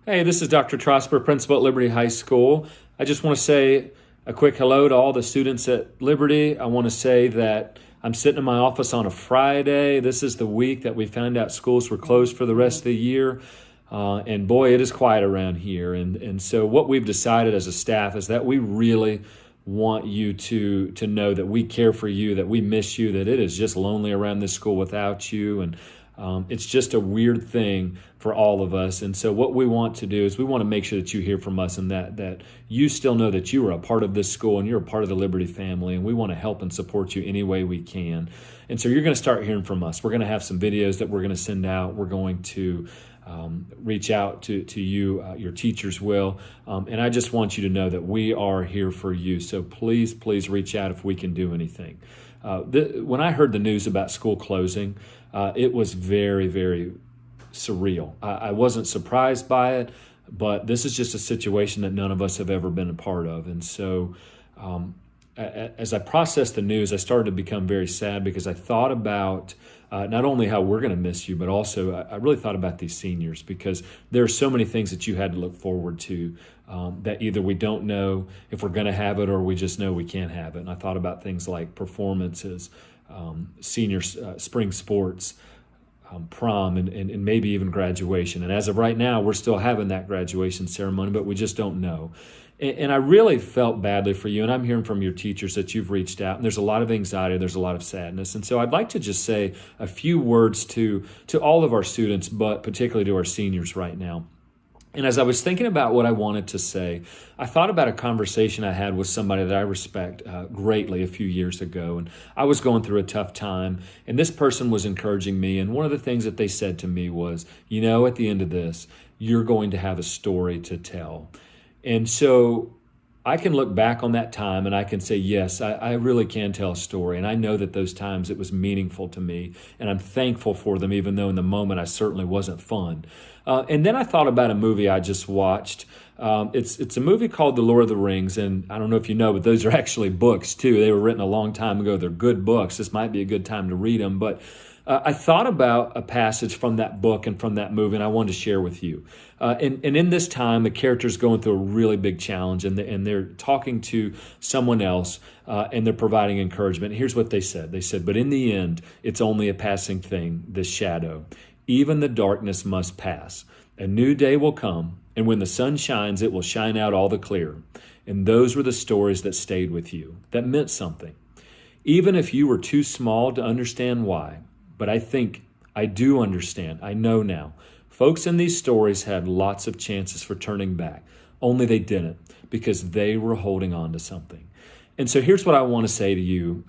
Hey, this is Dr. Trosper, principal at Liberty High School. I just want to say a quick hello to all the students at Liberty. I want to say that I'm sitting in my office on a Friday. This is the week that we found out schools were closed for the rest of the year. And boy, it is quiet around here. And so what we've decided as a staff is that we really want you to know that we care for you, that we miss you, that it is just lonely around this school without you. And it's just a weird thing for all of us. And so what we want to do is we want to make sure that you hear from us and that you still know that you are a part of this school and you're a part of the Liberty family, and we want to help and support you any way we can. And so you're going to start hearing from us. We're going to have some videos that we're going to send out. We're going to reach out to you, your teachers will. And I just want you to know that we are here for you. So please reach out if we can do anything. When I heard the news about school closing, it was very, very surreal. I wasn't surprised by it, but this is just a situation that none of us have ever been a part of. And so as I processed the news, I started to become very sad because I thought about not only how we're going to miss you, but also I really thought about these seniors, because there are so many things that you had to look forward to that either we don't know if we're going to have it or we just know we can't have it. And I thought about things like performances, senior spring sports, prom, and maybe even graduation. And as of right now, we're still having that graduation ceremony, but we just don't know. And I really felt badly for you, and I'm hearing from your teachers that you've reached out, and there's a lot of anxiety, there's a lot of sadness. And so I'd like to just say a few words to all of our students, but particularly to our seniors right now. And as I was thinking about what I wanted to say, I thought about a conversation I had with somebody that I respect greatly a few years ago. And I was going through a tough time, and this person was encouraging me. And one of the things that they said to me was, you know, at the end of this, you're going to have a story to tell. And so I can look back on that time and I can say, yes, I really can tell a story. And I know that those times it was meaningful to me, and I'm thankful for them, even though in the moment I certainly wasn't fun. And then I thought about a movie I just watched. It's a movie called The Lord of the Rings. And I don't know if you know, but those are actually books too. They were written a long time ago. They're good books. This might be a good time to read them. But I thought about a passage from that book and from that movie, and I wanted to share with you. And in this time, the character's going through a really big challenge, and they're talking to someone else, and they're providing encouragement. Here's what they said. They said, but in the end, it's only a passing thing, this shadow. Even the darkness must pass. A new day will come, and when the sun shines, it will shine out all the clearer. And those were the stories that stayed with you, that meant something. Even if you were too small to understand why, but I think I do understand. I know now. Folks in these stories had lots of chances for turning back, only they didn't, because they were holding on to something. And so here's what I want to say to you,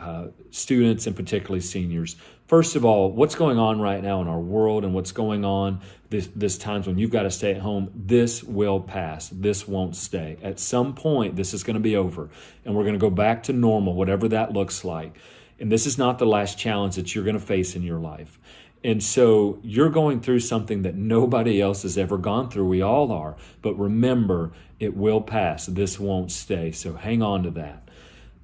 students and particularly seniors. First of all, what's going on right now in our world and what's going on this times when you've got to stay at home, this will pass. This won't stay. At some point, this is going to be over, and we're going to go back to normal, whatever that looks like. And this is not the last challenge that you're going to face in your life. And so you're going through something that nobody else has ever gone through. We all are. But remember, it will pass. This won't stay. So hang on to that.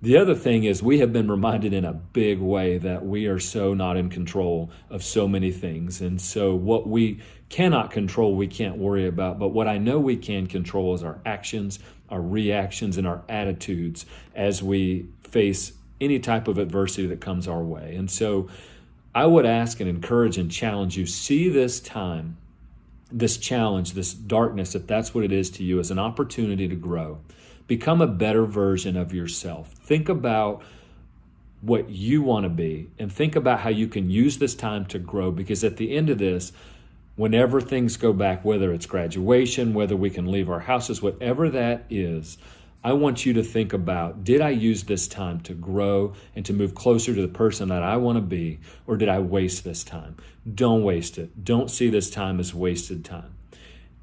The other thing is we have been reminded in a big way that we are so not in control of so many things. And so what we cannot control, we can't worry about. But what I know we can control is our actions, our reactions, and our attitudes as we face any type of adversity that comes our way. And so I would ask and encourage and challenge you, see this time, this challenge, this darkness, if that's what it is to you, as an opportunity to grow. Become a better version of yourself. Think about what you want to be and think about how you can use this time to grow, because at the end of this, whenever things go back, whether it's graduation, whether we can leave our houses, whatever that is, I want you to think about, did I use this time to grow and to move closer to the person that I want to be, or did I waste this time? Don't waste it. Don't see this time as wasted time.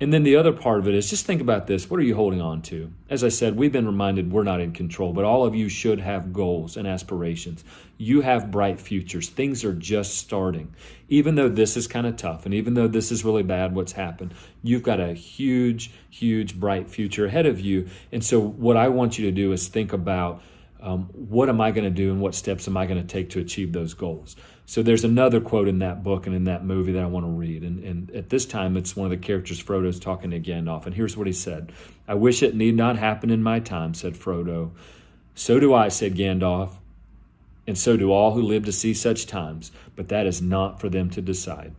And then the other part of it is just think about this. What are you holding on to? As I said, we've been reminded we're not in control, but all of you should have goals and aspirations. You have bright futures. Things are just starting. Even though this is kind of tough, and even though this is really bad what's happened, you've got a huge, huge, bright future ahead of you. And so what I want you to do is think about what am I going to do and what steps am I going to take to achieve those goals? So there's another quote in that book and in that movie that I want to read. And at this time, it's one of the characters, Frodo's talking to Gandalf. And here's what he said. "I wish it need not happen in my time," said Frodo. "So do I," said Gandalf. "And so do all who live to see such times. But that is not for them to decide.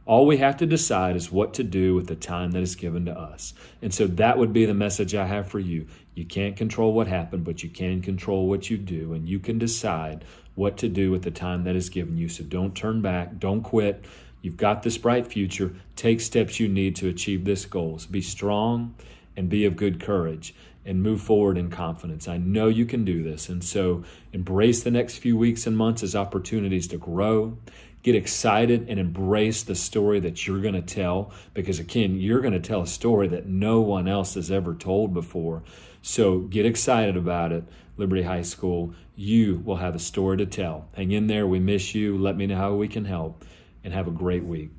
All we have to decide is what to do with the time that is given to us." And so that would be the message I have for you. You can't control what happened, but you can control what you do. And you can decide what to do with the time that is given you. So don't turn back. Don't quit. You've got this bright future. Take steps you need to achieve this goal. So be strong and be of good courage and move forward in confidence. I know you can do this. And so embrace the next few weeks and months as opportunities to grow. Get excited and embrace the story that you're going to tell, because again, you're going to tell a story that no one else has ever told before. So get excited about it. Liberty High School, you will have a story to tell. Hang in there. We miss you. Let me know how we can help, and have a great week.